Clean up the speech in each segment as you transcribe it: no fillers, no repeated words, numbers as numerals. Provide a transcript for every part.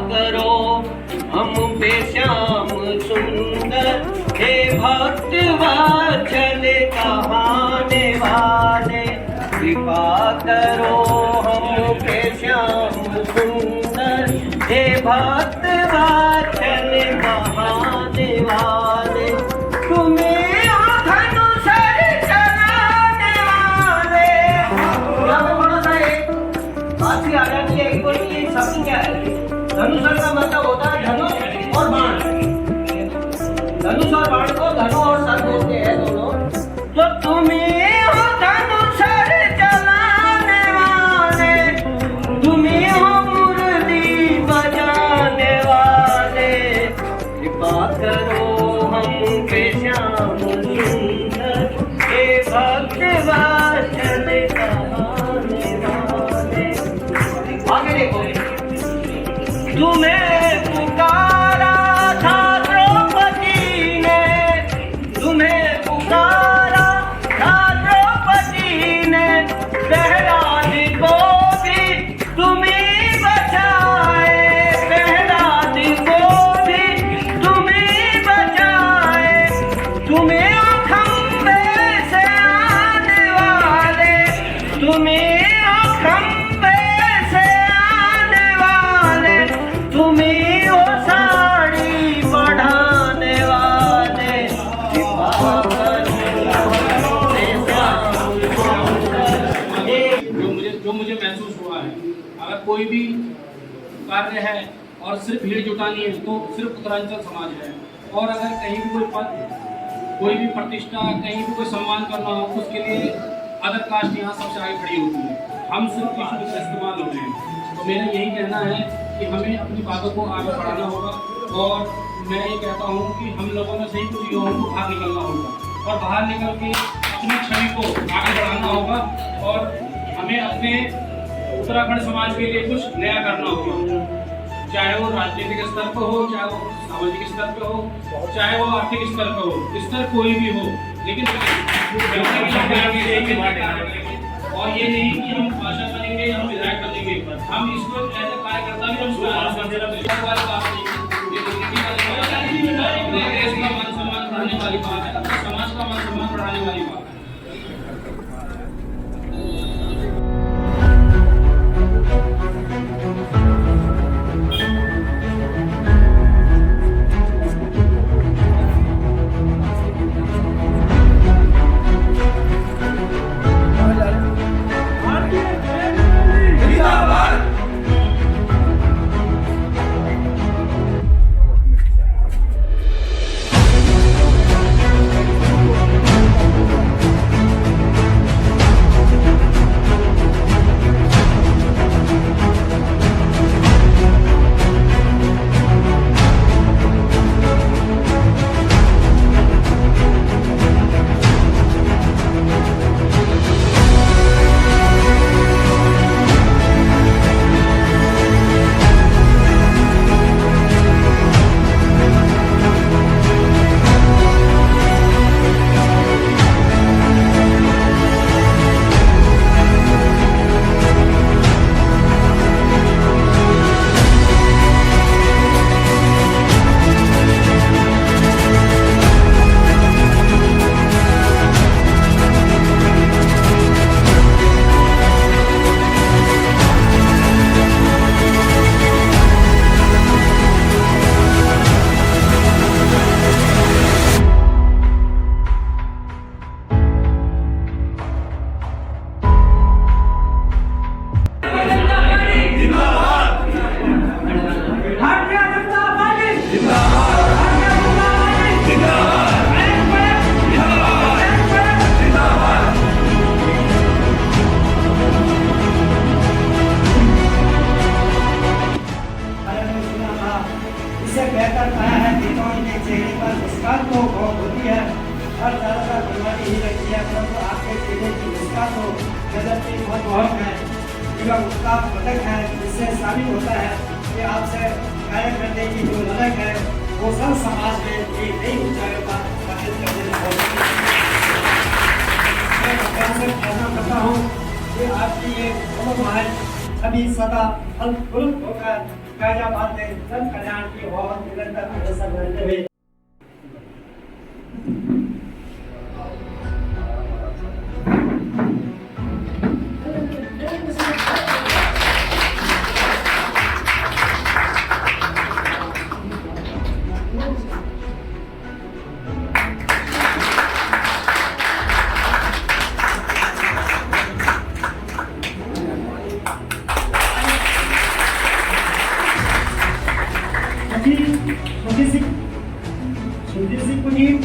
करो हम पे श्याम सुंदर, हे भक्त वात्सल कहाने वाले। कृपा करो हम पे श्याम सुंदर, हे भक्त वात्सल कहाने वाले। तुम्हें धनुषर चलाने वाले। थोड़ा सा एक बात आ जाती है कि शब्द क्या है? धनुषर का मतलब होता है धनुष और बाण। धनुष और बाण को धनु और सर बोलते हैं दोनों। तो तुम्हें हो धनुषर चलाने वाले, तुम्हें हो मुरली बजाने वाले। कृपा करो हम पे श्याम सुंदर, हे भक्त वात्सल कहाने वाले। आगे देखो, तुम्हें पुकारा था द्रौपदी ने, तुम्हें पुकारा था द्रौपदी ने। प्रहलाद को भी तुम्हें बचाए, प्रहलाद को भी तुम्हें बचाए। तुम्हें खंबे से आने वाले, तुम्हें खंबे से आने वाले। तुम्हें वो साड़ी बढ़ाने वाले। जो मुझे महसूस हुआ है, अगर कोई भी कार्य है और सिर्फ भीड़ जुटानी है तो सिर्फ उत्तरांचल समाज है। और अगर कहीं भी कोई पद, कोई भी प्रतिष्ठा, कहीं भी कोई सम्मान करना हो, उसके लिए अदर कास्ट यहाँ सबसे आगे खड़ी होती है। हम सिर्फ इशू का इस्तेमाल होते हैं। तो मेरा यही कहना है कि हमें अपनी बातों को आगे बढ़ाना होगा। और मैं ये कहता हूँ कि हम लोगों में से ही कुछ युवाओं को बाहर निकलना होगा और बाहर निकल के अपनी छवि को आगे बढ़ाना होगा। और हमें अपने उत्तराखंड समाज के लिए कुछ नया करना होगा, चाहे वो राजनीतिक स्तर पर हो, चाहे वो सामाजिक स्तर पर हो, चाहे वो आर्थिक स्तर पर हो, स्तर कोई भी हो। लेकिन और ये नहीं कि हम भाषा बनेंगे, हम विधायक बनेंगे, हम इसको ऐसे कार्यकर्ता भी हम देश का मान सम्मान बढ़ाने वाली बात है, समाज का मान सम्मान बढ़ाने वाली बात है। युवा उत्साह पदक है, जिससे साबित होता है कि आपसे कार्य करने की जो लगन है वो सब समाज में एक नई ऊंचाई पर स्थापित करने में बहुत मैं भगवान से प्रार्थना करता हूँ कि आपकी ये महान सभी सदा फल फूल होकर गाजियाबाद में जन कल्याण की और निरंतर अग्रसर रहते हुए सुरजीत सिंह पुनीत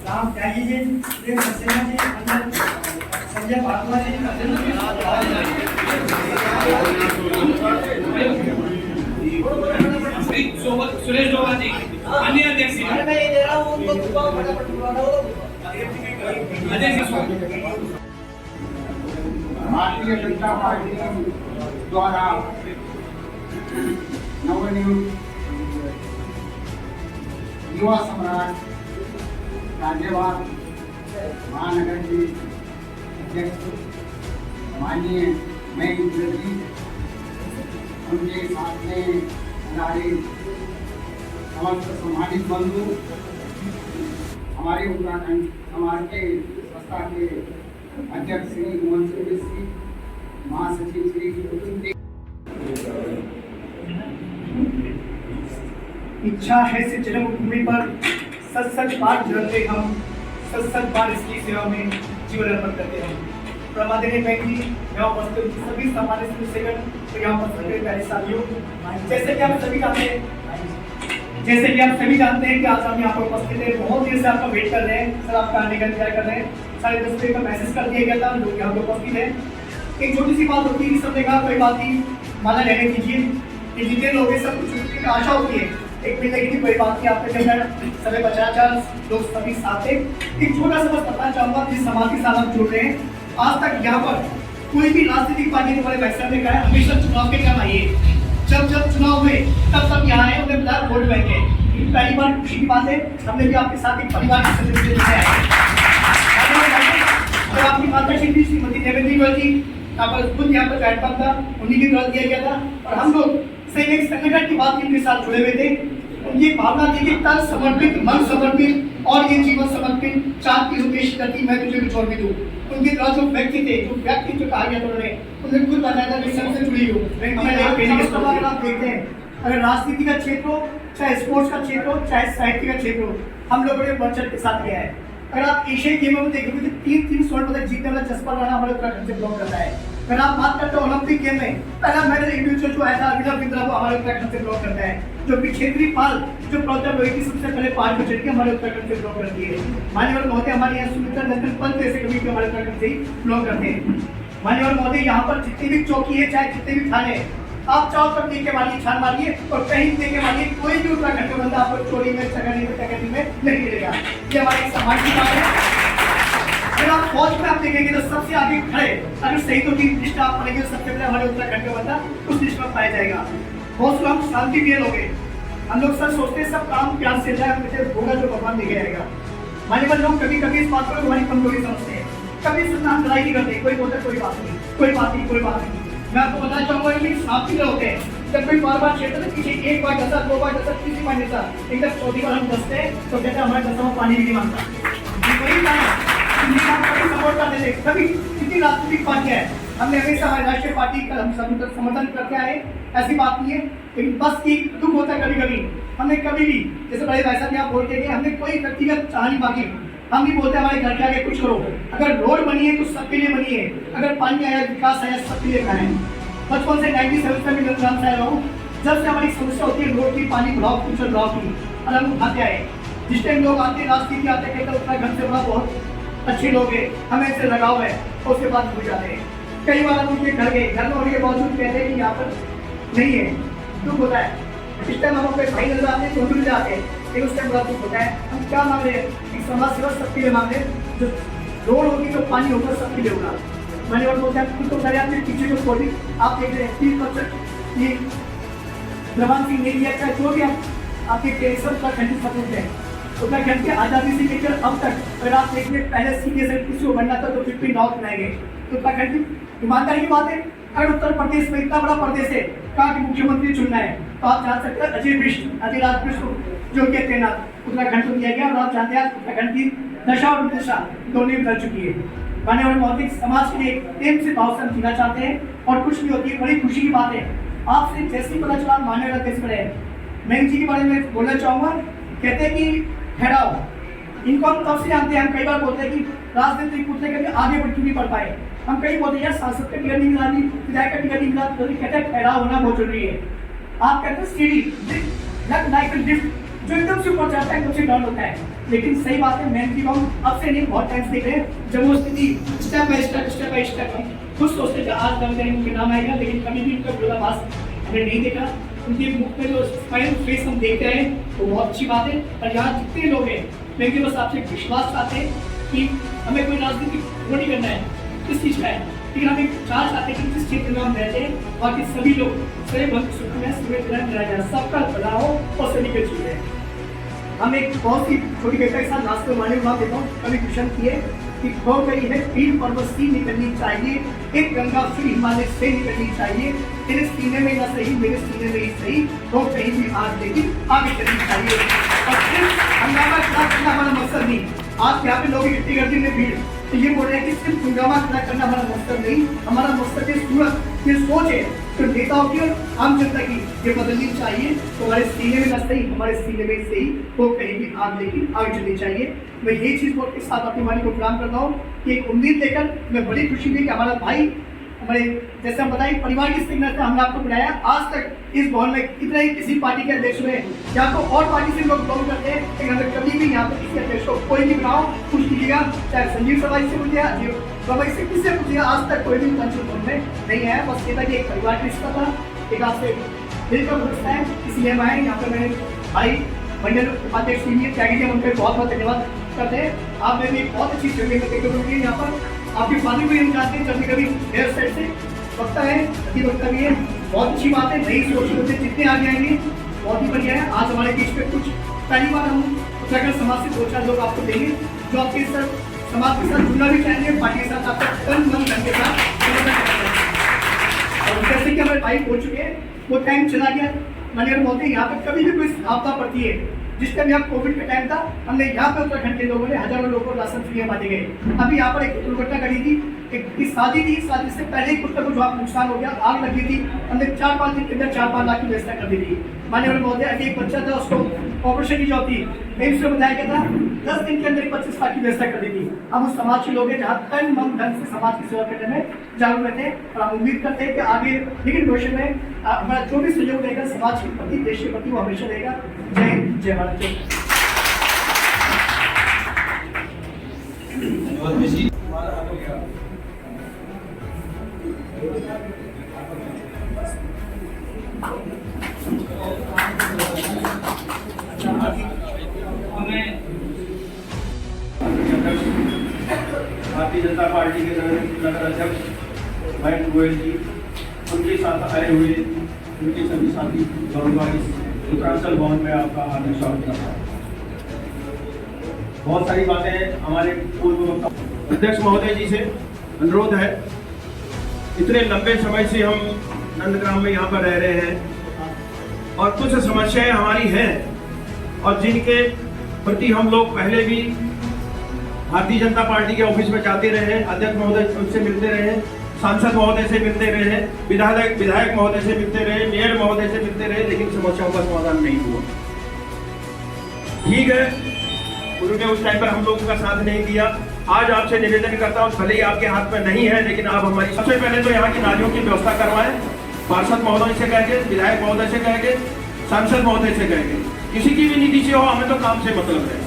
राम त्यागी जी, प्रेम सक्सेना जी, संजय भारद्वाज जी, सुरेश डोभाल जी, अन्य अध्यक्ष मैं ये दे रहा हूँ उनको दुकान फटाफट बुला दो। अध्यक्ष भारतीय जनता पार्टी द्वारा नवनियुक्त युवा सम्राट गाजियाबाद महानगर के अध्यक्ष माननीय महेंद्र जी, उनके साथ में हमारे समस्त सम्मानित बंधु, हमारे उत्तराखंड समाज के संस्था के अध्यक्ष श्री मोहन सिंह जी, महासचिव श्री इच्छा है से जन्मभूमि पर सच सच बात जानते हम, सच सच बात इसकी सेवा में जीवन अर्पण करते हैं। प्रमादनीय व्यक्ति यहाँ उपस्थित सभी सामान्य सेवक तो यहाँ उपस्थित प्यारे साथियों, जैसे कि आप सभी जानते हैं कि आज हम यहाँ पर उपस्थित हैं। बहुत देर से आपका वेट कर रहे हैं सर, आपका आने का इंतजार कर रहे हैं। 10:30 बजे का मैसेज कर दिया गया था, लोग यहाँ पर उपस्थित है। एक छोटी सी बात होती है कि सबने कहा कोई बात नहीं, माला रहने दीजिए, कि जितने लोग हैं सब कुछ की आशा होती है, एक मिलने की कोई बात नहीं। आपके जब समय बचा लोग सभी साथ थे। एक छोटा सा बस बताना चाहूंगा जिस समाज के साथ आप जुड़ रहे हैं, आज तक यहाँ पर कोई भी राजनीतिक पार्टी ने हमारे वैक्सीन में कहा हमेशा चुनाव के टाइम आइए, जब चुनाव हुए तब यहाँ आए, उन्हें बताया वोट बैंक है। पहली बार खुशी की बात है, हमने भी आपके साथ एक परिवार के सदस्य लेके आए। और आपकी माता श्री श्रीमती देवेंद्र गोयल जी खुद यहाँ पर बैठ था, उन्हीं की विरोध किया गया था। और हम लोग सही एक संगठन की बात इनके साथ जुड़े हुए थे। उनकी भावना थी कि तन समर्पित, मन समर्पित और ये जीवन समर्पित, चाँद की रुकेश करती मैं तुझे भी छोड़ भी दूँ। उनके द्वारा जो व्यक्ति थे, जो व्यक्ति जो कहा गया था उन्होंने खुद बताया था कि सबसे जुड़ी हूँ। अगर आप देखते हैं, अगर राजनीति का क्षेत्र हो, चाहे स्पोर्ट्स का क्षेत्र हो, चाहे साहित्य का क्षेत्र हो, हम लोगों ने बढ़ चढ़ के साथ किया है। अगर आप एशियाई गेमों में देखोगे तो 3 स्वर्ण पदक जीतने वाला जसपाल राणा हमारे उत्तराखंड से बिलोंग करता है। अगर आप बात करते हो ओलंपिक गेम में पहला मेडल इंडिविजुअल जो आया था अभिनव बिंद्रा वो हमारे उत्तराखंड से बिलोंग करता है। जो क्षेत्रीय पाल जो प्रोजेक्ट हुई थी सबसे पहले पहाड़ पर चढ़ के हमारे उत्तराखंड से बिलोंग करती है। मान्यवर महोदय हमारे यहाँ सुमित्रा नंदन पंत ऐसे कभी भी हमारे उत्तराखंड से ही बिलोंग करते हैं। मान्यवर महोदय यहाँ पर जितनी भी चौकी है, चाहे जितने भी थाने, आप चाहो तब देख के मारिए, छान मारिए और कहीं देख के मारिए, कोई भी उत्तराखंड का बंदा आपको चोरी में, चकरी में नहीं मिलेगा। ये हमारी समाज की बात है। अगर आप फौज में आप देखेंगे तो सबसे आगे खड़े, अगर सही तो की लिस्ट आप पढ़ेंगे तो सबसे पहले हमारे उत्तराखंड का बंदा उस लिस्ट में पाया जाएगा। बहुत से हम शांति प्रिय लोग हैं, हम लोग सर सोचते हैं सब काम प्यार से जाए, होगा जो भगवान देखे जाएगा। मान्यवर लोग कभी कभी इस बात को हमारी कमजोरी समझते हैं, कभी इससे हम लड़ाई नहीं करते, कोई बोलता कोई बात नहीं, कोई बात नहीं, कोई बात नहीं। मैं आपको बताना चाहूंगा कि शांति प्रिय होते हैं। जब कोई बार छेड़ते हैं पीछे एक बार डसा, 2 बार डसा, तीसरी बार डसा, एकदम 4थी बार हम डसते हैं तो कहते हैं हमारे डसा में पानी भी नहीं मांगता। वही सपोर्ट करते थे कभी कितनी राजनीतिक पार्टियां है, हमने हमेशा हमारी राष्ट्रीय पार्टी का हम समर्थन करते आए, ऐसी बात नहीं है। लेकिन बस की दुख होता है कभी कभी, हमने कभी भी जैसे बड़े भाई साहब यहाँ बोल के गए, हमने कोई व्यक्तिगत चाहनी बाकी हम भी बोलते हैं हमारे घर के आगे कुछ करो। अगर रोड बनी है तो सबके लिए बनी है, अगर पानी आया, विकास आया, सबके लिए है। बचपन से 97 में मैं ग्राम से आया हूँ, जब से हमारी समस्या होती है रोड की, पानी बढ़ाओ, कुछ बढ़ाओ की, और हम उठाते आए। जिस टाइम लोग आते हैं राजनीति आते कहते हैं उत्तराखंड से बड़ा बहुत अच्छे लोग हैं, हमें इससे लगाव है, और उसके बाद भूल जाते हैं। कई बार हम उनके घर गए, घर में होने के बावजूद कहते हैं कि यहाँ पर नहीं है, दुख होता है। इस टाइम हम अपने भाई नजर आते हैं, बंधु नजर आते हैं, लेकिन उस टाइम बड़ा दुख होता है। हम क्या मांग रहे हैं? एक समाज सेवा सबके लिए मांग रहे हैं। जो रोड होगी, जो पानी होगा, सबके लिए होगा। मैंने और बोलता है, कुछ तो करे आपने पीछे जो खोली, आप देख रहे हैं 3% ये जवान सिंह ने लिया, चाहे जो भी आपके टेंशन का खंडित सपूत है। उत्तराखंड की आज़ादी से लेकर अब तक अगर आप देखिए, पहले सीधे से किसी को बनना था तो 50 नॉर्थ बनाए गए। तो उत्तराखंड की ईमानदारी की बात है, अगर उत्तर प्रदेश में इतना बड़ा प्रदेश है, कहा कि मुख्यमंत्री चुनना है, तो आप जान सकते हैं अजय राज बिष्ट जो कहते हैं ना, उत्तराखंड को दिया गया। और आप जानते हैं उत्तराखंड की दशा और दिशा दोनों बदल चुकी है। माननीय मौलिक समाज के लिए प्रेम से भाव से हम जीना चाहते हैं और कुछ भी होती है, बड़ी खुशी की बात है। आपसे जैसे ही पता चला माननीय अध्यक्ष बने, मैं इनजी के बारे में बोलना चाहूँगा। कहते हैं कि ठहराओ, इनको हम तब से जानते हैं। हम कई बार बोलते हैं कि राजनीतिक मुद्दे कभी आगे बढ़ क्यों नहीं बढ़ पाए। हम कई बोलते हैं यार सांसद का टिकट नहीं मिला, विधायक का टिकट नहीं मिला, तो कहते हैं ठहराव होना बहुत जरूरी है। आप कहते हैं सीढ़ी लिफ्ट जो एकदम से ऊपर जाता है, एकदम से डाउन होता है, लेकिन सही बात है, मैं हम अब से नहीं बहुत टाइम से देख रहे हैं। जब वो स्थिति स्टेप बाय स्टेप हम खुद सोचते थे आज कभी उनके नाम आएगा, लेकिन कभी भी उनका विरोधाभास हमने नहीं देखा। उनके मुख में जो स्माइल फेस हम देखते हैं वो बहुत अच्छी बात है। और यहाँ जितने लोग हैं, मैं बस आपसे विश्वास चाहते हैं कि हमें कोई राजनीतिक वो नहीं करना है, किस चीज़ का है, लेकिन हम एक चाह चाहते हैं कि जिस क्षेत्र में हम रहते हैं बाकी सभी लोग सही भक्त सुख में सबका भला हो और सभी के चीज है। हम एक बहुत ही छोटी बेटा के साथ रास्ते में माने वहाँ देता हूँ, कभी क्वेश्चन किए कि खो गई है पीर पर्वत सी निकलनी चाहिए, एक गंगा फिर हिमालय से निकलनी चाहिए, तेरे सीने में ना सही मेरे सीने में ही सही, वो कहीं भी आग लेकिन आगे चलनी चाहिए। और सिर्फ हंगामा खड़ा करना हमारा मकसद नहीं। आज यहाँ पे लोग इकट्ठी गर्दी में भीड़ तो ये बोल रहे हैं कि सिर्फ हंगामा खड़ा करना हमारा मकसद नहीं, हमारा मकसद है सूरत, ये सोच है तो नेताओं की और आम जनता की ये बदलनी चाहिए। तो हमारे सीने में न सही हमारे सीने में सही, वो कहीं भी आग लेकिन आगे चलनी चाहिए। मैं ये चीज़ बहुत के साथ अपनी वाणी को प्रणाम करता हूँ कि एक उम्मीद लेकर मैं बड़ी खुशी हुई कि हमारा भाई हमारे जैसे हम बताएं परिवार की स्थिति में हमने आपको बुलाया। आज तक इस भवन में कितना ही किसी पार्टी के अध्यक्ष में या तो और पार्टी से लोग बिलोंग करते हैं, लेकिन हमें कभी भी यहाँ पर किसी अध्यक्ष को कोई भी बनाओ कुछ कीजिएगा, चाहे संजीव सवाई से पूछिए, सवाई से किससे पूछिए, आज तक कोई भी भवन में नहीं आया। बस ये था कि एक परिवार की रिश्ता था, एक आपसे दिल का भरोसा है, इसलिए हम आए यहाँ पर। मेरे भाई मंडल उपाध्यक्ष त्यागी जी हम उनके बहुत बहुत धन्यवाद करते हैं। आप में भी एक बहुत अच्छी जगह में देखने को मिली यहाँ पर। आपकी फादर भी हम चाहते हैं कभी कभी हेयर साइड से वक्ता है, अति वक्ता भी है, बहुत अच्छी बात है। नई सोच होते जितने आगे आएंगे बहुत ही बढ़िया है। आज हमारे बीच में कुछ पहली बार हम उत्तराखंड समाज से 2-4 लोग आपको देंगे जो आपके साथ समाज के साथ जुड़ना भी चाहेंगे, पार्टी के साथ आपका तन मन धन के साथ। और जैसे कि हमारे भाई बोल चुके हैं, वो टाइम चला गया। मैंने बोलते हैं यहाँ पे कभी भी कोई आपदा पड़ती है, जिस टाइम यहाँ कोविड का टाइम था, हमने यहाँ पे उत्तराखंड के लोगों ने हजारों लोगों को राशन फ्री बांटे गए। अभी यहाँ पर एक दुर्घटना घटी थी, एक शादी थी, शादी से पहले ही कुछ ना कुछ नुकसान हो गया, आग लगी थी, हमने 4-5 दिन के अंदर 4-5 लाख की व्यवस्था कर दी थी। मान्य महोदय अभी एक बच्चा था, उसको ऑपरेशन की जो थी एम्स में बताया गया था, 10 दिन के अंदर 25 लाख की व्यवस्था कर दी थी। हम उस समाज के लोग हैं जहाँ तन मन धन से समाज की सेवा करने में जागरूक रहते हैं और हम उम्मीद करते हैं कि आगे लेकिन भविष्य में हमारा जो भी सहयोग रहेगा समाज के प्रति देश के प्रति वो हमेशा रहेगा। जय हिंद, जय भारत, जय। भारतीय जनता पार्टी के नगर अध्यक्ष मयंक गोयल जी, उनके साथ आए हुए उनके सभी साथी गौरववादी उत्तरांचल भवन में आपका हार्दिक स्वागत करता हूँ। बहुत सारी बातें हमारे पूर्व अध्यक्ष महोदय जी से अनुरोध है, इतने लंबे समय से हम नंदग्राम में यहाँ पर रह रहे हैं और कुछ समस्याएं हमारी हैं और जिनके प्रति हम लोग पहले भी भारतीय जनता पार्टी के ऑफिस में जाते रहे, अध्यक्ष महोदय उनसे मिलते रहे, सांसद महोदय से मिलते रहे, विधायक महोदय से मिलते रहे, मेयर महोदय से मिलते रहे, लेकिन समस्याओं का समाधान नहीं हुआ। ठीक है, उन्होंने उस टाइम पर हम लोगों का साथ नहीं दिया। आज आपसे निवेदन करता हूँ, भले ही आपके हाथ में नहीं है, लेकिन आप हमारी सबसे पहले तो यहाँ की नालियों की व्यवस्था करवाएं। पार्षद महोदय से कहेंगे, विधायक महोदय से कहेंगे, सांसद महोदय से कहेंगे, किसी की भी नीति से हो, हमें तो काम से मतलब है।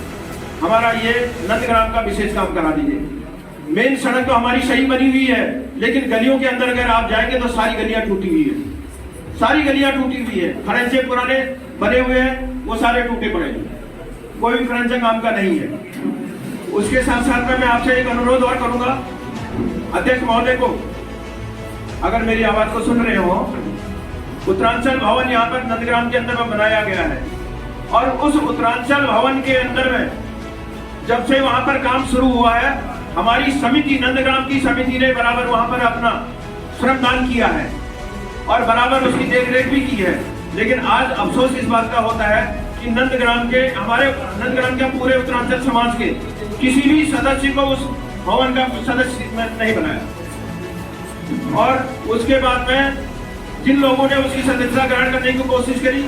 हमारा ये नंदग्राम का विशेष काम करा दीजिए। मेन सड़क तो हमारी सही बनी हुई है, लेकिन गलियों के अंदर अगर आप जाएंगे तो सारी गलियां टूटी हुई है, सारी गलियां टूटी हुई है, खरंजे पुराने बने हुए हैं, वो सारे टूटे पड़े हैं, कोई भी खरंजा काम का नहीं है। उसके साथ साथ में मैं आपसे एक अनुरोध और करूंगा, अध्यक्ष महोदय को, अगर मेरी आवाज को सुन रहे हो, उत्तरांचल भवन यहाँ पर नंदग्राम के अंदर में बनाया गया है और उस उत्तरांचल भवन के अंदर में जब से वहां पर काम शुरू हुआ है, हमारी समिति, नंदग्राम की समिति ने बराबर वहां पर अपना श्रमदान किया है और बराबर उसकी देखरेख भी की है। लेकिन आज अफसोस इस बात का होता है कि नंदग्राम के, हमारे नंदग्राम के पूरे उत्तरांचल समाज के किसी भी सदस्य को उस भवन का सदस्य नहीं बनाया और उसके बाद में जिन लोगों ने उसकी सदस्यता ग्रहण करने की कोशिश करी,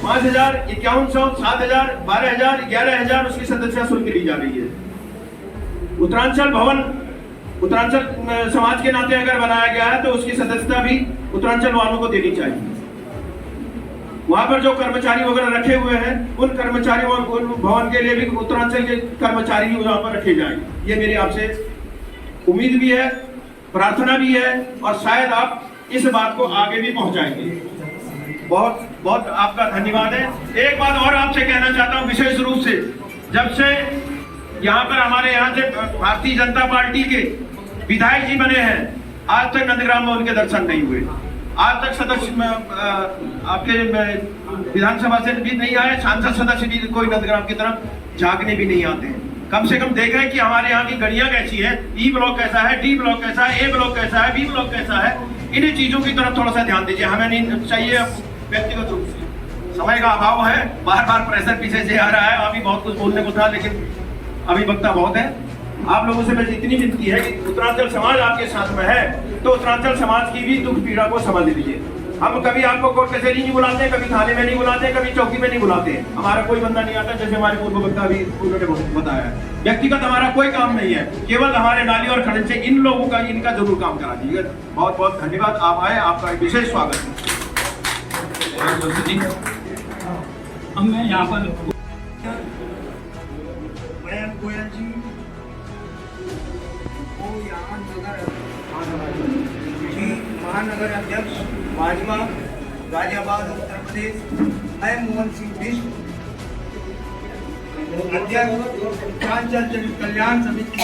5,000, 5100, 7,000, 12,000, 11,000 उसकी सदस्यता शुल्क ली जा रही है। उत्तरांचल भवन उत्तरांचल समाज के नाते अगर बनाया गया है तो उसकी सदस्यता भी उत्तरांचल वालों को देनी चाहिए। वहां पर जो कर्मचारी वगैरह रखे हुए हैं, उन कर्मचारियों और भवन के लिए भी उत्तरांचल के कर्मचारी वहां पर रखे जाएंगे। ये मेरी आपसे उम्मीद भी है, प्रार्थना भी है और शायद आप इस बात को आगे भी पहुंचाएंगे। बहुत बहुत आपका धन्यवाद है। एक बात और आपसे कहना चाहता हूं, विशेष रूप से जब से यहाँ पर हमारे यहाँ से भारतीय जनता पार्टी के विधायक जी बने हैं, आज तक नंदग्राम में उनके दर्शन नहीं हुए। आज तक सदस्य आपके विधानसभा से भी नहीं आए, सांसद सदस्य भी कोई नंदग्राम की तरफ झांकने भी नहीं आते हैं। कम से कम देख रहे हैं कि हमारे यहाँ की गलियां कैसी है, ई ब्लॉक कैसा है, डी ब्लॉक कैसा है, ए ब्लॉक कैसा है, बी ब्लॉक कैसा है। इन्हीं चीजों की तरफ थोड़ा सा ध्यान दीजिए। हमें नहीं चाहिए व्यक्तिगत रूप से, समय का अभाव है, बार बार प्रेशर पीछे से आ रहा है। अभी बहुत कुछ बोलने को था लेकिन अभी वक्ता बहुत है। आप लोगों से मेरी इतनी विनती है कि उत्तरांचल समाज आपके साथ में है तो उत्तरांचल समाज की भी दुख पीड़ा को समझ लीजिए। हम कभी आपको कोर्ट कचहरी नहीं बुलाते, कभी थाने में नहीं बुलाते, कभी चौकी में नहीं बुलाते। हमारा कोई बंदा नहीं आता, जैसे हमारे पूर्व वक्ता भी उन्होंने बताया है। व्यक्तिगत हमारा कोई काम नहीं है, केवल हमारे नाली और खड़ंजे इन लोगों का, इनका जरूर काम करा दीजिएगा। बहुत बहुत धन्यवाद, आप आए, आपका विशेष स्वागत है। अब मैं यहाँ पर मयंक गोयल जी को यहाँ महानगर अध्यक्ष भाजपा गाजियाबाद उत्तर प्रदेश, मैं मोहन सिंह बिष्ट, अध्यक्ष उत्तरांचल जन कल्याण समिति,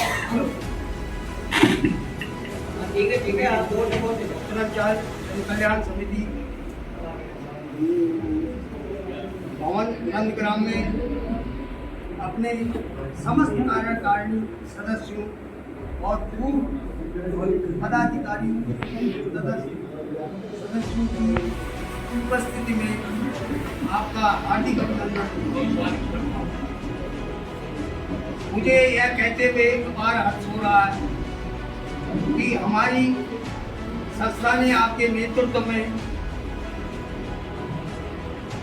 उत्तरांचल जन कल्याण समिति भवन नंदग्राम में अपने समस्त कार्यकारिणी सदस्यों और पूर्व पदाधिकारी सदस्यों की उपस्थिति में आपका हार्दिक अभिनंदन। मुझे यह कहते हुए अपार हर्ष हो रहा है कि हमारी संस्था ने आपके नेतृत्व में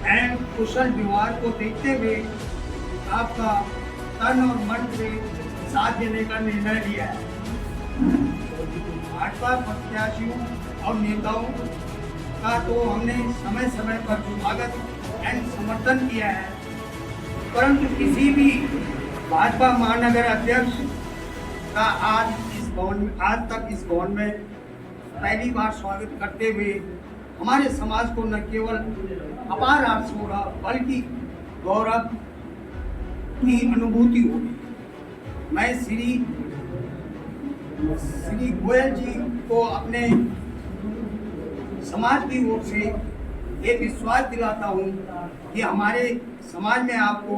एवं कुशल व्यवहार को देखते हुए आपका तन और मन से साथ देने का निर्णय लिया है। भाजपा प्रत्याशियों और नेताओं का तो हमने समय समय पर स्वागत एवं समर्थन किया है, परंतु किसी भी भाजपा महानगर अध्यक्ष का आज तक इस भवन में पहली बार स्वागत करते हुए हमारे समाज को न केवल अपार हर्ष हो रहा बल्कि गौरव की अनुभूति होगी। मैं श्री गोयल जी को अपने समाज की ओर से ये विश्वास दिलाता हूँ कि हमारे समाज में आपको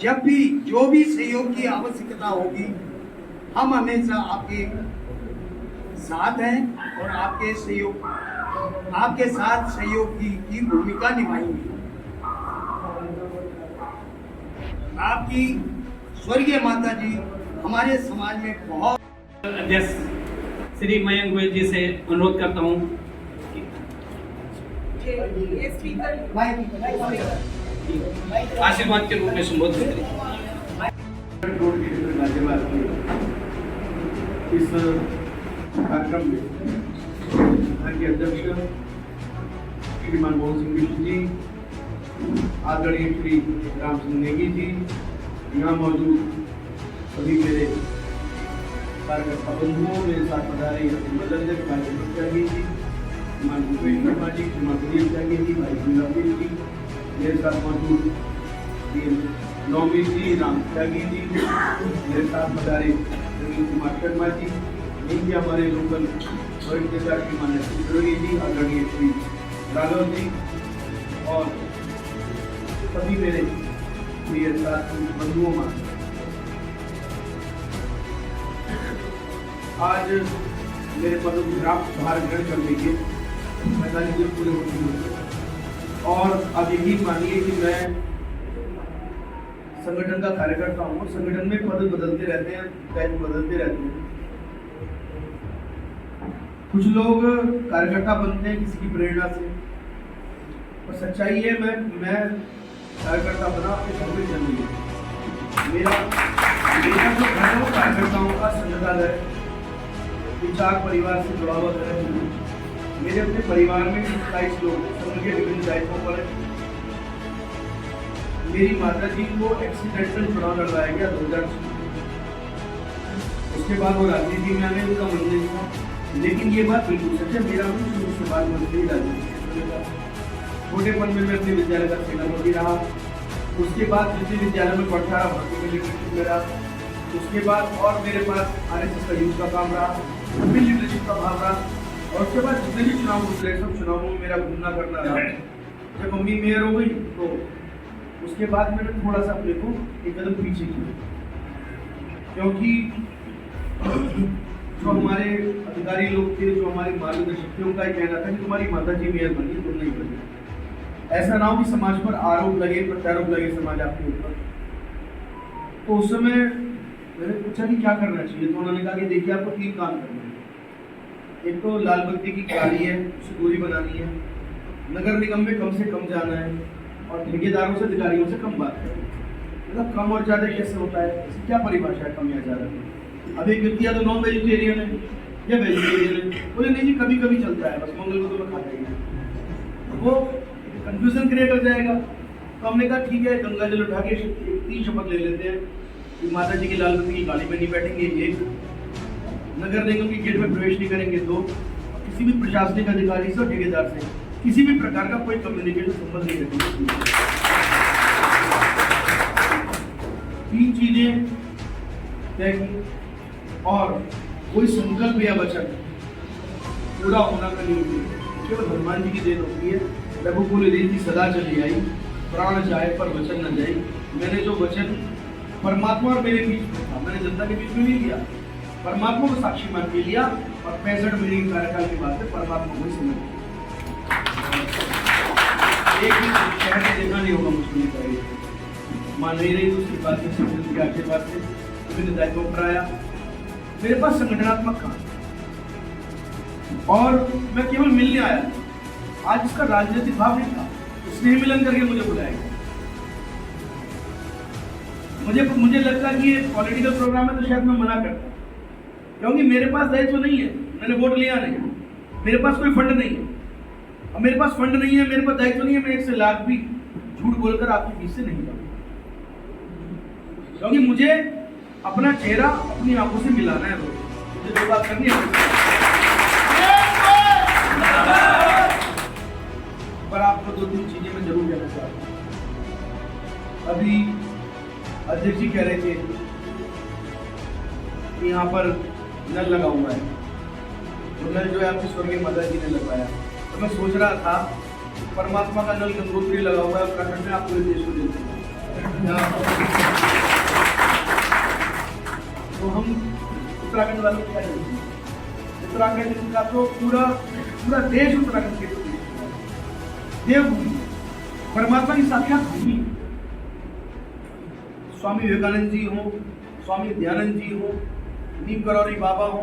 जब भी जो भी सहयोग की आवश्यकता होगी, हम हमेशा आपके साथ हैं और आपके साथ सहयोग की भूमिका निभाएंगे। आपकी स्वर्गीय माता जी हमारे समाज में बहुत। अध्यक्ष श्री मयंक गोयल जी से अनुरोध करता हूँ आशीर्वाद के रूप में संबोधित करें। इस कार्यक्रम में के अध्यक्ष श्रीमान मोहन सिंह बिष्ट जी, आदरणीय श्री राम सिंह नेगी जी, यहाँ मौजूद सभी मेरे कार्यकर्ता बंधुओं, मेरे साथ पधारे जी, श्रीमान भूपेश शर्मा जी, श्रीमान सुनील त्यागी जी, भाई गुलाबी जी, मेरे साथ मौजूद नौमी जी, राम त्यागी जी, मेरे साथ पधारे सुनील कुमार शर्मा जी, यही हमारे लोकल वरिष्ठ नेता श्रीमान सिद्धोगी जी, आदरणीय श्री राघव जी और सभी मेरे प्रिय साथी बंधुओं। आज मेरे पदों की ड्राफ्ट बाहर ग्रहण करने के 45 दिन पूरे हो चुके हैं और अब यकीन मानिए कि मैं संगठन का कार्यकर्ता हूँ। संगठन में पद बदलते रहते हैं, दायित्व बदलते रहते हैं। कुछ लोग कार्यकर्ता बनते हैं किसी की प्रेरणा से, और सच्चाई है मैं कार्यकर्ता बना अपने घर में जन्म लिया। मेरा जो घर है वो कार्यकर्ताओं का संगठन है, विचार परिवार से जुड़ा हुआ है। मेरे अपने परिवार में 27 लोग संघ के विभिन्न दायित्वों पर हैं। मेरी माता जी को एक्सीडेंटल चुनाव लड़वाया गया 2006। उसके बाद वो राजनीति में आने उनका मन नहीं था, लेकिन ये बात बिल्कुल सच है, मेरा भी शुरू से बाद मन नहीं राजनीति। छोटेपन में मैं अपने विद्यालय का सेनापति रहा। उसके बाद जितने विद्यालय में पढ़ता रहा भर्ती में लीडरशिप में रहा। उसके बाद और मेरे पास RSS का यूथ का काम रहा, विभिन्न लीडरशिप का भाव रहा, और उसके बाद जितने भी चुनाव गुजरे सब चुनावों में मेरा घूमना करना रहा। जब मम्मी मेयर हो गई तो उसके बाद मैंने थोड़ा सा अपने को एक कदम पीछे किया, क्योंकि जो हमारे अधिकारी लोग थे, जो हमारे मार्गदर्शक थे, उनका ही कहना था कि तुम्हारी माता जी मेयर बनी, तुम नहीं बनी। ऐसा ना हो कि समाज पर आरोप लगे, प्रत्यारोप लगे समाज आपके ऊपर। तो उस समय मैंने पूछा कि क्या करना चाहिए, तो उन्होंने कहा कि देखिए आपको 3 काम करने हैं। एक तो लाल बत्ती की गाड़ी है, उसकी दूरी बनानी है, नगर निगम में कम से कम जाना है, और ठेकेदारों से अधिकारियों से कम बात करनी है। मतलब कम और ज़्यादा कैसे होता है, इसकी क्या परिभाषा है कम या ज़्यादा? अब एक व्यक्ति या तो नॉन वेजिटेरियन है या वेजिटेरियन है, बोले नहीं जी कभी कभी चलता है, बस मंगल को तो मैं खाता ही नहीं, वो कंफ्यूजन क्रिएट हो जाएगा। तो हमने कहा ठीक है, गंगा जल उठा के 3 शपथ ले लेते हैं कि माता जी की लाल बत्ती की गाड़ी में नहीं बैठेंगे, 1 नगर निगम के गेट में प्रवेश नहीं करेंगे, 2 किसी भी प्रशासनिक अधिकारी से और ठेकेदार से किसी भी प्रकार का कोई कम्युनिकेशन संबंध नहीं रखेंगे। 3 चीजें तय की, और कोई संकल्प या वचन पूरा होना का नहीं होती, केवल हनुमान जी की देन होती है। रघुकुल रीति सदा चली आई, प्राण जाए पर वचन न जाए। मैंने जो वचन परमात्मा और मेरे बीच में था, मैंने जनता के बीच में नहीं लिया, परमात्मा को साक्षी मान के लिया, और 65 महीने के कार्यकाल के बाद परमात्मा को समझ लिया। एक भी शहर में देखा नहीं होगा मुश्किल चाहिए, मान नहीं रही उसकी बात के आशीर्वाद से विभिन्न दायित्वों पर आया। मेरे पास संगठनात्मक काम, और मैं केवल मिलने आया। आज इसका राजनीतिक भाव नहीं था, स्नेह मिलन करके मुझे बुलाया गया। मुझे लगता कि ये पॉलिटिकल प्रोग्राम है तो शायद मैं मना करता, क्योंकि मेरे पास दायित्व नहीं है, मैंने वोट लिया नहीं, मेरे पास कोई फंड नहीं है। अब मेरे पास फंड नहीं है, मेरे पास दायित्व नहीं है, मैं 1 से लाख भी झूठ बोलकर आपके बीच से नहीं जाऊंगा, क्योंकि मुझे अपना चेहरा अपनी आंखों से मिलाना है। मुझे जो बात करनी है, पर आपको 2-3 चीजें मैं जरूर कहना चाहता हूँ। अभी अध्यक्ष जी कह रहे थे कि यहाँ पर नल लगा हुआ है, तो नल जो है आपकी स्वर्गीय माता जी ने लगवाया। तो मैं सोच रहा था परमात्मा का नल गंगोत्री लगा हुआ है उत्तराखंड में, आप पूरे देश को देते हैं। तो हम उत्तराखंड वालों को क्या कहते हैं, उत्तराखंड का तो पूरा देश उत्तराखंड के देवभूमि, परमात्मा की साक्षात भूमि। स्वामी विवेकानंद जी हो, स्वामी दयानंद जी हो, नीम करौरी बाबा हो,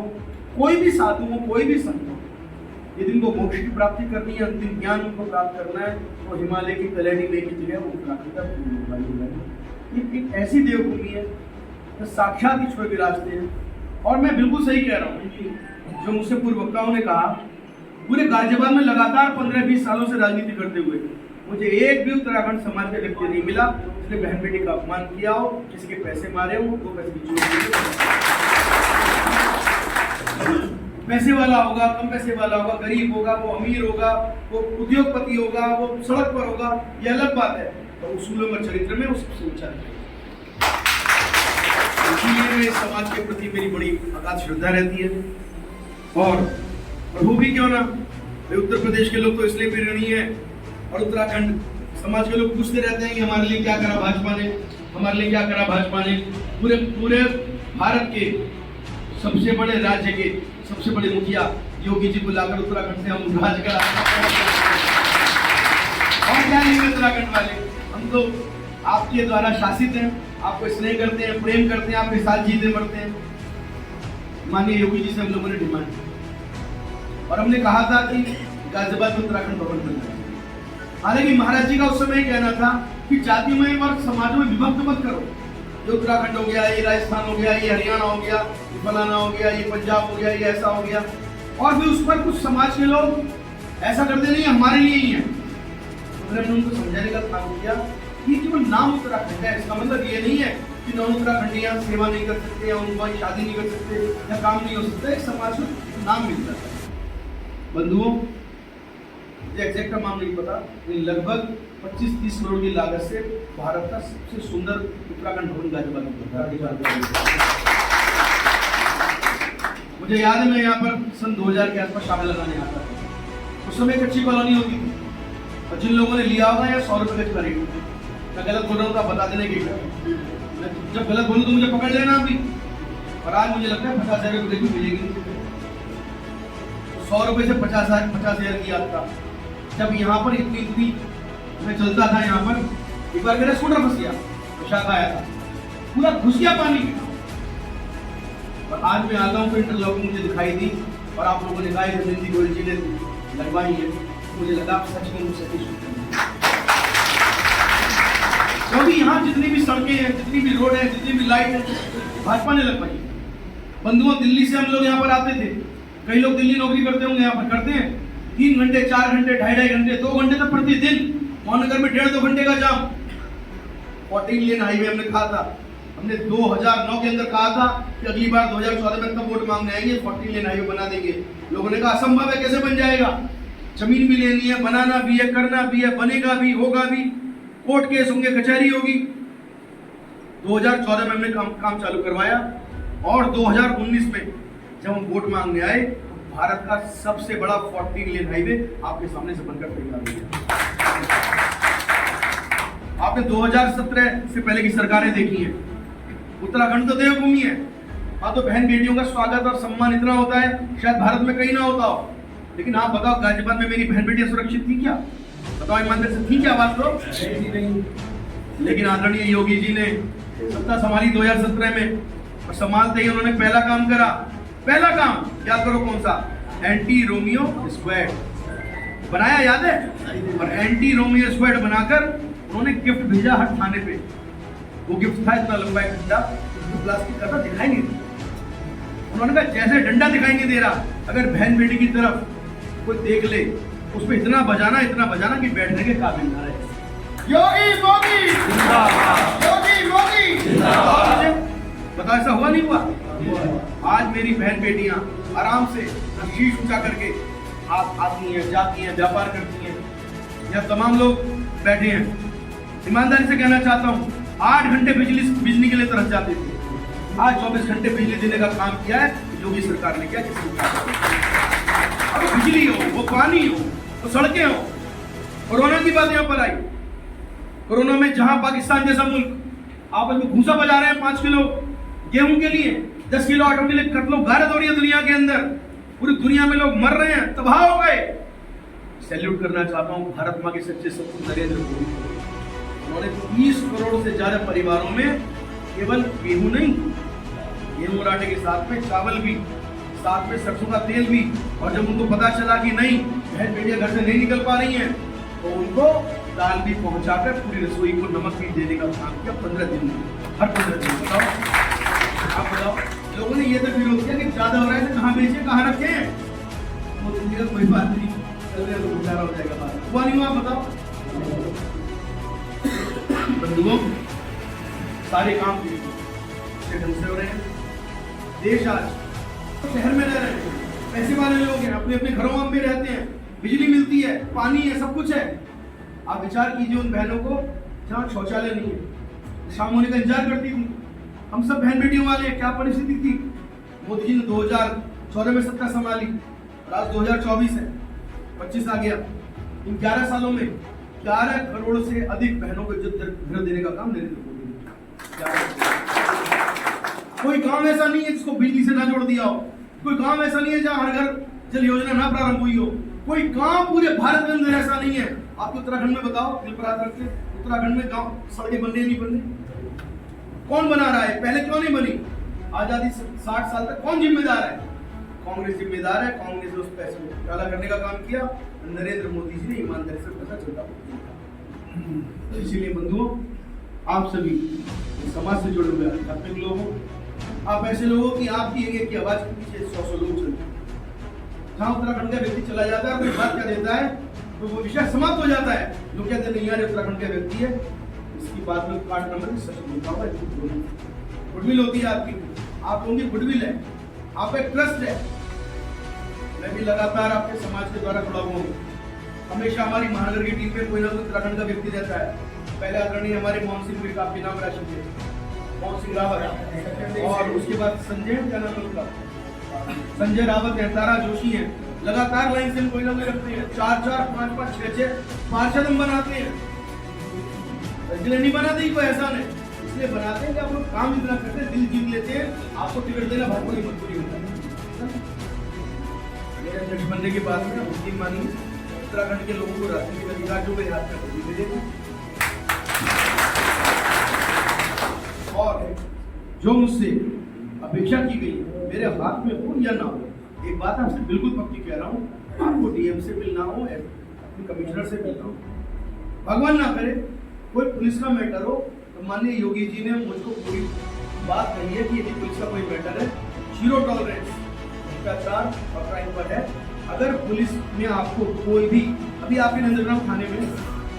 कोई भी साधु हो, कोई भी संत हो, यदि उनको मोक्ष की प्राप्ति करनी है, अंतिम ज्ञान उनको प्राप्त करना है, तो हिमालय की तलहटी में की जगह वो उत्तराखंड का भूमि। ये एक ऐसी देवभूमि है जो साक्षात ईश्वर विराजते हैं। और मैं बिल्कुल सही कह रहा हूँ जो मुझसे पूर्व वक्ताओं ने कहा, पूरे गाजियाबाद में लगातार 15-20 सालों से राजनीति करते हुए मुझे एक भी उत्तराखंड समाज का व्यक्ति नहीं मिला जिसने बहन बेटी का अपमान किया हो, किसी के पैसे मारे हो, 2 पैसे की चोरी की हो। पैसे वाला होगा, कम पैसे वाला होगा, गरीब होगा, वो अमीर होगा, वो उद्योगपति होगा, वो सड़क पर होगा, ये अलग बात है। तो उसूलों और चरित्र में वो सबसे ऊंचा है। इसलिए मैं समाज के प्रति मेरी बड़ी अगाध श्रद्धा रहती है। और प्रभु भी क्यों ना, उत्तर प्रदेश के लोग तो इसलिए भी ऋणी है, और उत्तराखंड समाज के लोग पूछते रहते हैं कि हमारे लिए क्या करा भाजपा ने, हमारे लिए क्या करा भाजपा ने। पूरे भारत के सबसे बड़े राज्य के सबसे बड़े मुखिया योगी जी को लाकर उत्तराखंड से हम राज करा। और क्या नहीं उत्तराखंड वाले, हम तो आपके द्वारा शासित हैं, आपको स्नेह करते हैं, प्रेम करते हैं, आपके साथ जीते मरते हैं। माननीय योगी जी से हम लोगों ने डिमांड की और हमने कहा था कि गाजियाबाद में उत्तराखंड भवन बनना है। हालांकि महाराज जी का उस समय कहना था कि जातिमय और समाजों में विभक्त मत करो। ये उत्तराखंड हो गया, ये राजस्थान हो गया, ये हरियाणा हो गया, ये फलाना हो गया, ये पंजाब हो गया, ये ऐसा हो गया। और फिर उस पर कुछ समाज के लोग ऐसा करते नहीं, हमारे लिए ही है। तो मैंने उनको समझाने का काम किया कि केवल नाम उत्तराखंड है, इसका मतलब ये नहीं है कि नॉन उत्तराखंडियां सेवा नहीं कर सकते या उनको शादी नहीं कर सकते या काम नहीं हो सकता। एक समाज में नाम मिल जाता है। बंधुओं, ये एग्जैक्ट अमाउंट नहीं पता, लेकिन लगभग 25-30 करोड़ की लागत से भारत का सबसे सुंदर उत्तराखंड भवन गाजियाबाद में। मुझे याद है मैं यहाँ पर सन 2000 के आसपास शामिल लगाने आता था। उस समय कच्ची कॉलोनी होती थी और जिन लोगों ने लिया होगा या 100 रुपए का रेट। मैं गलत बोल रहा हूँ तो आप बता देने की, जब गलत बोलूँ तो मुझे पकड़ लेना अभी। और आज मुझे लगता है 50,000 रुपये की मिलेगी। 100 रुपए से 50,000 की यात्रा। जब यहाँ पर इतनी मैं चलता था, यहाँ पर एक बार मेरा स्कूटर फंस गया, पेशाब आया था, पूरा घुस गया पानी में। और आज मैं आता हूँ तो इंटरलॉकिंग मुझे दिखाई दी और आप लोगों ने कहा नरेंद्र गोयल जी ने लगवाई है। मुझे लगा सच में मुझसे क्योंकि यहाँ जितनी भी सड़कें हैं, जितनी भी रोड है, जितनी भी लाइट है, भाजपा ने लगवाई। बंधुओं, दिल्ली से हम लोग यहाँ पर आते थे, कई लोग दिल्ली नौकरी करते होंगे, यहाँ पर करते हैं 3 घंटे 4 घंटे 2.5 घंटे 2 घंटे तक प्रतिदिन। महानगर में 1.5-2 घंटे का जाम। 14 लेन हाईवे हमने कहा था, हमने 2009 के अंदर कहा था कि अगली बार 2014 में तब वोट मांगने आएंगे, 14 लेन हाईवे बना देंगे। लोगों ने कहा असंभव है, कैसे बन जाएगा, जमीन भी लेनी है, बनाना भी है, करना भी है, बनेगा भी, होगा भी, कोर्ट केस होंगे, कचहरी होगी। 2014 में हमने काम चालू करवाया और 2019 में जब हम वोट मांगने आए, भारत का सबसे बड़ा 14 लेन हाईवे आपके सामने से बनकर तैयार हो गया। आपने 2017 से पहले की सरकारें देखी हैं। उत्तराखंड तो देवभूमि है, वहां तो बहन बेटियों का स्वागत और सम्मान इतना होता है शायद भारत में कहीं ना होता हो। लेकिन आप बताओ, गाजियाबाद में मेरी बहन बेटियां सुरक्षित थी क्या? बताओ ईमानदारी से, थी क्या बात लोग? नहीं। लेकिन आदरणीय योगी जी ने सत्ता संभाली 2017 में और संभालते ही उन्होंने पहला काम करा। पहला काम याद करो कौन सा? एंटी रोमियो स्क्वाड बनाया, याद है? और एंटी रोमियो स्क्वाड बनाकर उन्होंने गिफ्ट भेजा हर थाने पे। वो गिफ्ट था इतना लंबा एक डंडा, प्लास्टिक का था, दिखाई नहीं दे। उन्होंने कहा जैसे डंडा दिखाई नहीं दे रहा, अगर बहन बेटी की तरफ कोई देख ले, उस पर इतना बजाना कि बैठने के काबिल ना रहे। योगी मोदी जिंदाबाद, योगी मोदी जिंदाबाद। बताओ ऐसा हुआ नहीं हुआ? आज मेरी बहन बेटियां आराम से शीश ऊंचा करके आप आती हैं, जाती हैं, व्यापार करती हैं। यहाँ तमाम लोग बैठे हैं। ईमानदारी से कहना चाहता हूँ, 8 घंटे बिजली के लिए तरस जाते थे, आज 24 घंटे बिजली देने का काम किया है योगी सरकार ने किया। अब बिजली हो, वो पानी हो, वो सड़कें हो। कोरोना की बात यहाँ पर आई। कोरोना में जहां पाकिस्तान जैसा मुल्क आपस में भूसा बजा रहे हैं 5 किलो गेहूं के लिए, 10 किलो आटो के लिए कत्लो गारत हो रही है दुनिया के अंदर, पूरी दुनिया में लोग मर रहे हैं, तबाह हो गए। सैल्यूट करना चाहता हूं भारत मां के सच्चे सपूत नरेंद्र मोदी को। उन्होंने 30 करोड़ से ज्यादा परिवारों में केवल गेहूं नहीं, गेहूं और आटे के साथ में चावल भी, साथ में सरसों का तेल भी। और जब उनको पता चला कि नहीं बहन बेटियां घर से नहीं निकल पा रही हैं, तो उनको दाल भी पहुंचाकर पूरी रसोई को नमक भी देने का काम किया 15 दिन में, हर 15 दिन। बताओ, आप बताओ, लोगों ने ये तक विरोध किया कि ज्यादा हो रहा है तो कहाँ बेचे, कहाँ रखे? वो कोई बात नहीं, तो गुजारा हो जाएगा। बात हुआ नहीं हुआ? बताओ बंधुओं, सारे काम अच्छे ढंग से हो रहे हैं। देश आज शहर में रह रहे हैं, पैसे वाले लोग हैं, अपने अपने घरों में रहते हैं, बिजली मिलती है, पानी है, सब कुछ है। आप विचार कीजिए उन बहनों को जहाँ शौचालय नहीं है, शाम होने का इंतजार करती थी। हम सब बहन बेटियों वाले हैं, क्या परिस्थिति थी। मोदी जी ने 2014 में सत्ता संभाली और आज 2024 है, 25 आ गया। इन 11 सालों में 11 करोड़ से अधिक बहनों को इज्जत घर देने का काम नरेंद्र मोदी ने। कोई गांव ऐसा नहीं है जिसको बिजली से ना जोड़ दिया हो, कोई गांव ऐसा नहीं है जहां हर घर जल योजना ना प्रारंभ हुई हो, कोई गांव पूरे भारत के अंदर ऐसा नहीं है। आप उत्तराखंड में बताओ, उत्तराखंड में गांव सड़कें बनने नहीं बनने, कौन बना रहा है? पहले क्यों नहीं बनी? आजादी 60 साल तक कौन जिम्मेदार है? कांग्रेस जिम्मेदार है। कांग्रेस ने उस पैसे को काला करने का काम किया, नरेंद्र मोदी जी ने ईमानदारी से पैसा चलता। इसीलिए बंधुओं, आप सभी समाज से जुड़े हुए आध्यात्मिक लोग हो, आप ऐसे लोगों की आपकी एक की आवाज के पीछे 100 लोग चलते हैं। जहाँ उत्तराखंड का व्यक्ति चला जाता है, कोई बात क्या देता है तो वो विषय समाप्त हो जाता है। लोग कहते हैं नहीं यार उत्तराखंड का व्यक्ति है, इसकी बात में कार्ड नंबर सच बोलता हुआ गुडविल होती है आपकी, आप लोगों की गुडविल है, आप एक ट्रस्ट है। मैं भी लगातार आपके समाज के द्वारा जुड़ा हुआ हूँ। हमेशा हमारी महानगर की टीम में कोई ना कोई उत्तराखंड का व्यक्ति रहता है। पहले आदरणीय हमारे मोहन सिंह भी काफी नाम राशि थे, मोहन सिंह रावत, और उसके बाद संजय क्या नाम है उनका, संजय रावत है, तारा जोशी है। लगातार लाइन से कोई ना कोई रखते हैं, 4-4, 5-5, 6-6 पार्षद हम बनाते हैं। इसलिए नहीं बनाते कोई एहसान है, इसलिए बनाते हैं कि आप लोग काम इतना करते हैं, दिल जीत लेते हैं, आपको टिकट देना भरपूरी मजबूरी होता है। मेरे अध्यक्ष बनने के बाद में मुस्लिम मानी उत्तराखंड के लोगों को राजनीतिक अधिकार जो याद करते हैं, और जो मुझसे अपेक्षा की गई मेरे हाथ में हो या ना हो, एक बात आपसे बिल्कुल पक्की कह रहा हूँ, आपको डीएम से मिलना हो, अपने कमिश्नर से मिलना हो, भगवान ना करे कोई पुलिस का मैटर हो, तो माननीय योगी जी ने मुझको पूरी बात कही है कि यदि पुलिस का कोई मैटर है, 0 टॉलरेंस भ्रष्टाचार और क्राइम पर है। अगर पुलिस में आपको कोई भी, अभी आपके नंदग्राम थाने में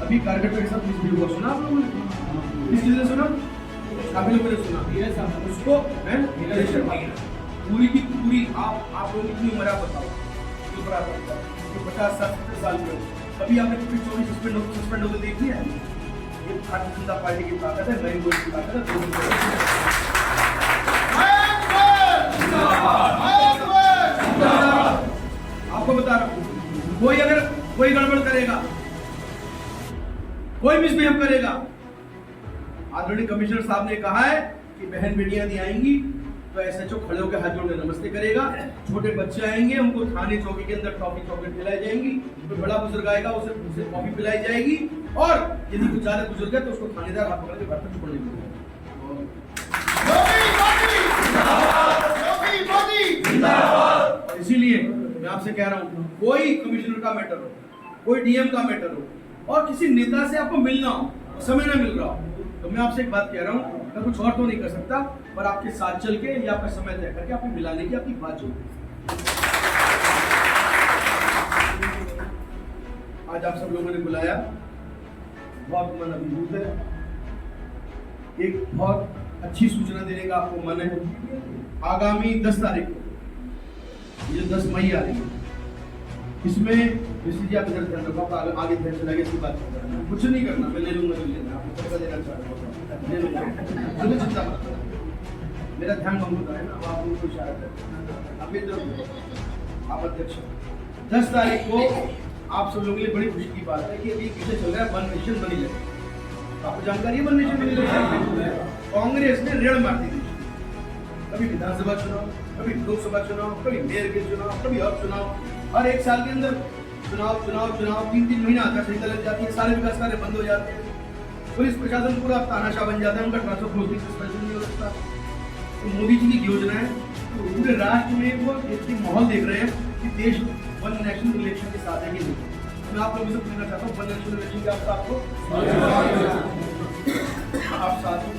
अभी कार्यकर्ता के साथ मिसबिहेव हुआ, सुना आप लोगों ने? किस चीज ने सुना? काफी लोगों ने सुना। उसको पूरी की पूरी आप लोगों की कितनी उम्र आप बताओ, 50-60 साल के हो, कभी आपने कोई चोरी सस्पेंड होकर देखी है? ये भारतीय जनता पार्टी की ताकत है, नरेंद्र मोदी की ताकत है। आपको बता रहा हूं, कोई अगर कोई गड़बड़ करेगा, कोई मिसबिहेव करेगा, आदरणीय कमिश्नर साहब ने कहा है कि बहन बेटियां यदि आएंगी तो एसएचओ खड़े होकर हाथ जोड़ के नमस्ते करेगा। छोटे बच्चे आएंगे, उनको थाने चौकी के अंदर टॉफी चॉकलेट पिलाई जाएंगी। कोई बड़ा बुजुर्ग आएगा, उसे कॉफी पिलाई जाएगी, और यदि कुछ ज्यादा बुजुर्ग है तो उसको थानेदार हाथ पकड़ के घर तक छोड़ने देंगे। इसीलिए मैं आपसे कह रहा हूँ, कोई कमिश्नर का मैटर हो, कोई डीएम का मैटर हो, और किसी नेता से आपको मिलना हो, समय ना मिल रहा हो, तो मैं आपसे एक बात कह रहा हूँ, मैं कुछ और तो नहीं कर सकता, पर आपके साथ चल के या आपका समय तय करके आपको मिलाने की आपकी बात जोड़। आज आप सब लोगों ने बुलाया, बहुत मन अभिभूत है। एक बहुत अच्छी सूचना देने का आपको मन है। आगामी 10 तारीख को, ये 10 मई आ रही है, इसमें जी आप इधर ध्यान रखो, आगे ध्यान चला के इसकी बात करना, कुछ नहीं करना, मैं ले लूंगा, आपको पैसा देना चाह रहा हूँ, ले लूंगा, मुझे चिंता मत करो, मेरा ध्यान भंग होता है ना, आप उनको इशारा करते, आप इधर आप अध्यक्ष। 10 तारीख को आप सब लोगों के लिए बड़ी खुशी की बात है कि अभी पीछे चल रहा है वन नेशन बनी लगे। आपको जानकारी है वन नेशन बनी लगे? कांग्रेस ने रेड़ मार दी, कभी विधानसभा चुनाव, कभी लोकसभा चुनाव, कभी मेयर के चुनाव, कभी और चुनाव, हर एक साल के अंदर चुनाव 3-3 महीना आचार संहिता लग जाती है, सारे विकास कार्य बंद हो जाते हैं, पुलिस प्रशासन पूरा तानाशाह बन जाता है, उनका ट्रांसफर प्रोसेस सस्पेंशन नहीं हो सकता। तो मोदी जी की योजना है, तो पूरे राष्ट्र में वो एक माहौल देख रहे हैं कि देश वन नेशनल इलेक्शन के साथ है कि नहीं। मैं आप लोगों से पूछना चाहता हूँ, वन नेशनल इलेक्शन के आप साथ हो, आप साथ हो।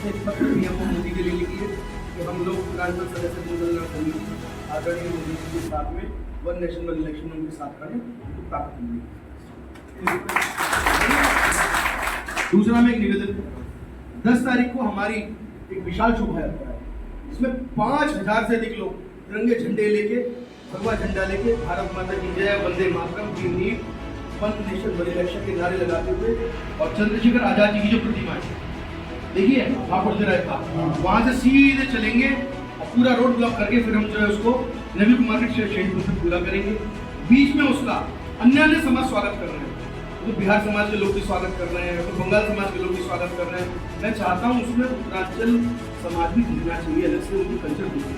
एक पत्र भी हमको मोदी के लिए लिखिए कि हम लोग विधानसभा सदस्य समिति आदरणीय मोदी जी के साथ में वन नेशनल इलेक्शन उनके साथ करें, तो ताकत मिलेगी। दूसरा मैं एक निवेदन, 10 तारीख को हमारी एक विशाल शोभा यात्रा है, इसमें 5000 से अधिक लोग तिरंगे झंडे लेके भगवा झंडा लेके भारत माता की जय, Vande Mataram, we need one nation one election के नारे लगाते हुए और चंद्रशेखर आजाद जी की जो प्रतिमा है देखिए वहां से सीधे चलेंगे और पूरा रोड ब्लॉक करके फिर हम जो है उसको नवी कुमार के शहीद को पूरा करेंगे। बीच में उसका अन्य समाज स्वागत कर रहे हैं, तो बिहार समाज के लोग भी स्वागत कर रहे हैं, तो बंगाल समाज के लोग भी स्वागत कर रहे हैं। मैं चाहता हूँ उसमें उत्तरांचल समाज भी दिखना चाहिए, अलग से उनकी कल्चर दिखे।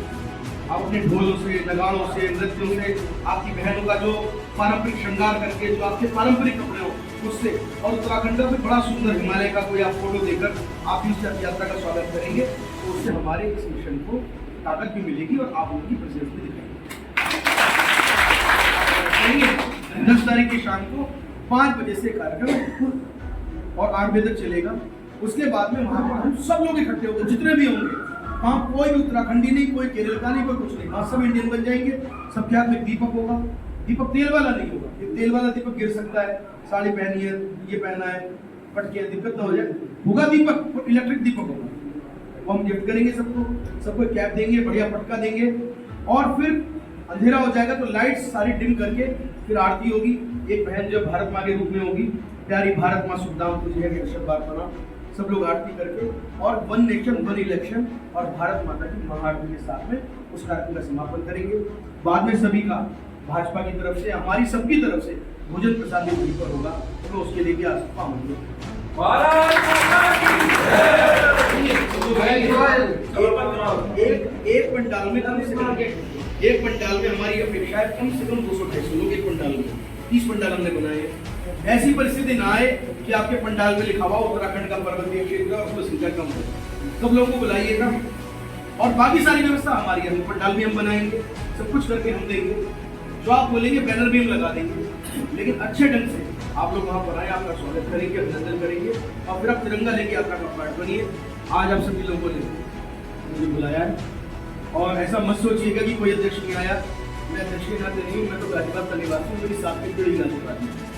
आप अपने ढोलों से, नगाड़ों से, नृत्यों से, आपकी बहनों का जो पारंपरिक श्रृंगार करके जो आपके पारंपरिक कपड़े हो उससे, और उत्तराखंड का भी बड़ा सुंदर हिमालय का कोई आप फोटो देकर आप इस यात्रा का स्वागत करेंगे तो उससे हमारे इस मिशन को ताकत भी मिलेगी और आप उनकी प्रेजेंस भी दिखाएंगे। 10 तारीख की शाम को 5 बजे से कार्यक्रम और 8 बजे तक चलेगा। उसके बाद में वहाँ पर हम सब लोग इकट्ठे होंगे, जितने भी होंगे। वहाँ कोई भी उत्तराखंडी नहीं, कोई केरल का नहीं, कोई कुछ नहीं, वहाँ सब इंडियन बन जाएंगे। सबके हाथ में दीपक होगा, दीपक तेल वाला नहीं होगा, ये तेल वाला दीपक गिर सकता है, साड़ी पहनी है, ये पहना है, पटके दिक्कत ना हो जाए, होगा दीपक, वो इलेक्ट्रिक दीपक होगा। वो हम गिफ्ट करेंगे सबको कैप देंगे, बढ़िया पटका देंगे और फिर अंधेरा हो जाएगा तो लाइट्स सारी डिम करके फिर आरती होगी। एक बहन जो भारत माँ के रूप में होगी, प्यारी भारत माँ सुखदाम तुझे है शब्द बना, सब लोग आरती करके और वन नेशन वन इलेक्शन और भारत माता की महाआरती के साथ में उस कार्यक्रम का समापन करेंगे। बाद में सभी का भाजपा की तरफ से, हमारी सबकी तरफ से भोजन प्रसाद वहीं पर होगा, तो उसके लिए भी आस्था होंगे। एक पंडाल में कम से कम हमारी अपेक्षा है कम से कम 200-250 लोग एक पंडाल में। 30 पंडाल हमने बनाए। ऐसी परिस्थिति ना आए कि आपके पंडाल में लिखा हुआ उत्तराखंड का पर्वतीय क्षेत्र और उसमें संख्या कम हो। सब लोगों को बुलाइएगा और बाकी सारी व्यवस्था हमारी है। पंडाल भी हम बनाएंगे, सब कुछ करके हम देंगे। जो आप बोलेंगे बैनर भी हम लगा देंगे, लेकिन अच्छे ढंग से आप लोग वहाँ पर आए, आपका स्वागत करेंगे, अभिनंदन करेंगे और फिर आप तिरंगा लेके यात्रा का पार्ट बनिए। आज आप सभी लोगों ने मुझे बुलाया है और ऐसा मत सोचिएगा कि कोई अध्यक्ष नहीं आया। मैं अध्यक्ष के नाते नहीं, मैं तो गाजीपुर का निवासी हूँ, मेरी साथ में जुड़ी गाजीपुर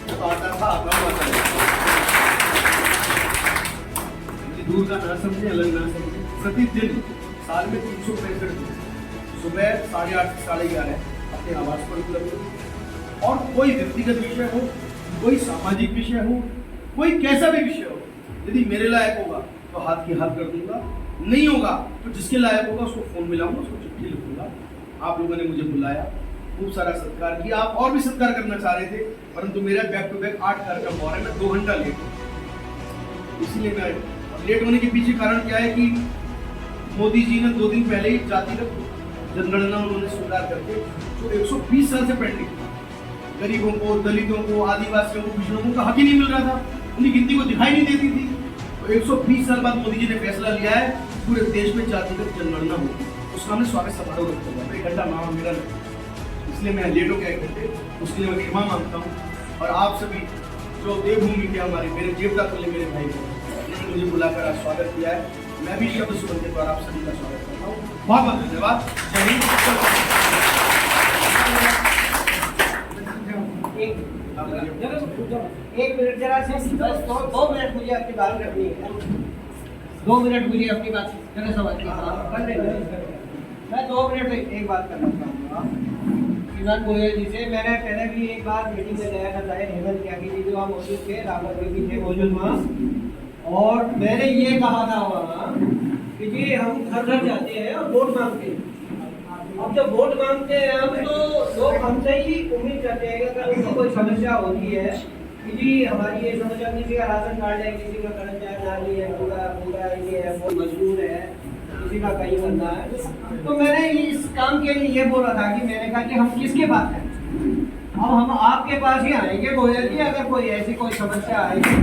तो आता था, आता है। दूर का ना समझे, अलग ना समझे। प्रतिदिन साल में 365 दिन सुबह 8:30 से 11:30 अपने आवास पर उपलब्ध हो। और कोई व्यक्तिगत विषय हो, कोई सामाजिक विषय हो, कोई कैसा भी विषय हो, यदि मेरे लायक होगा तो हाथ की हाथ कर दूंगा, नहीं होगा तो जिसके लायक होगा उसको फोन मिलाऊंगा, उसको चिट्ठी लिखूंगा। आप लोगों ने मुझे बुलाया, खूब सारा सत्कार किया। आप और भी सत्कार करना चाह रहे थे, परंतु मेरा बैक टू बैक 8 कार्यक्रम हो रहा है, मैं 2 घंटा लेट हूँ। इसलिए मैं लेट होने के पीछे कारण क्या है कि मोदी जी ने 2 दिन पहले ही जातिगत जनगणना उन्होंने स्वीकार करके जो 120 साल से पेंडिंग, गरीबों को, दलितों को, आदिवासियों को, पिछड़ों का हक ही नहीं मिल रहा था, उनकी गिनती को दिखाई नहीं देती थी। तो 120 साल बाद मोदी जी ने फैसला लिया है पूरे देश में जातिगत जनगणना होगी, उसका हमने स्वागत समारोह रखा हुआ। 1 घंटा मामा मेरा नहीं, इसलिए मैं लेट हो गया 1 घंटे, उसके लिए मैं क्षमा मांगता हूँ। और आप सभी जो देवभूमि के हमारे मेरे देवता तुल्य मेरे भाई को उन्होंने मुझे बुलाकर आज स्वागत किया है, मैं भी शब्द सुन के द्वारा आप सभी का स्वागत करता हूँ। बहुत बहुत धन्यवाद। जय हिंद। एक मिनट जरा से 2 मिनट मुझे अपनी बात रखनी है। 2 मिनट मुझे अपनी बात जरा समझ मैं 2 मिनट एक बात करना चाहूँगा श्रीमान गोयल जी से। मैंने पहले भी एक बार मीटिंग में गया था, चाहे हेमंत त्यागी जी जो वहाँ मौजूद थे, रावत जी भी थे मौजूद वहाँ, और मैंने ये कहा था वहाँ कि जी हम घर घर जाते हैं और वोट मांगते हैं। अब जब वोट मांगते हैं हम तो लोग हमसे ही उम्मीद करते हैं कि अगर उनकी कोई समस्या होती है कि जी हमारी ये समस्या, किसी का राशन कार्ड है, किसी का कर्मचारी नाली है, पूरा ये है, बहुत मजबूर है, किसी का कहीं बनना है, तो मैंने इस काम के लिए ये बोला था कि मैंने कहा कि हम किसके पास हैं, अब हम आपके पास ही आएंगे गोयल जी, अगर कोई ऐसी कोई समस्या आएगी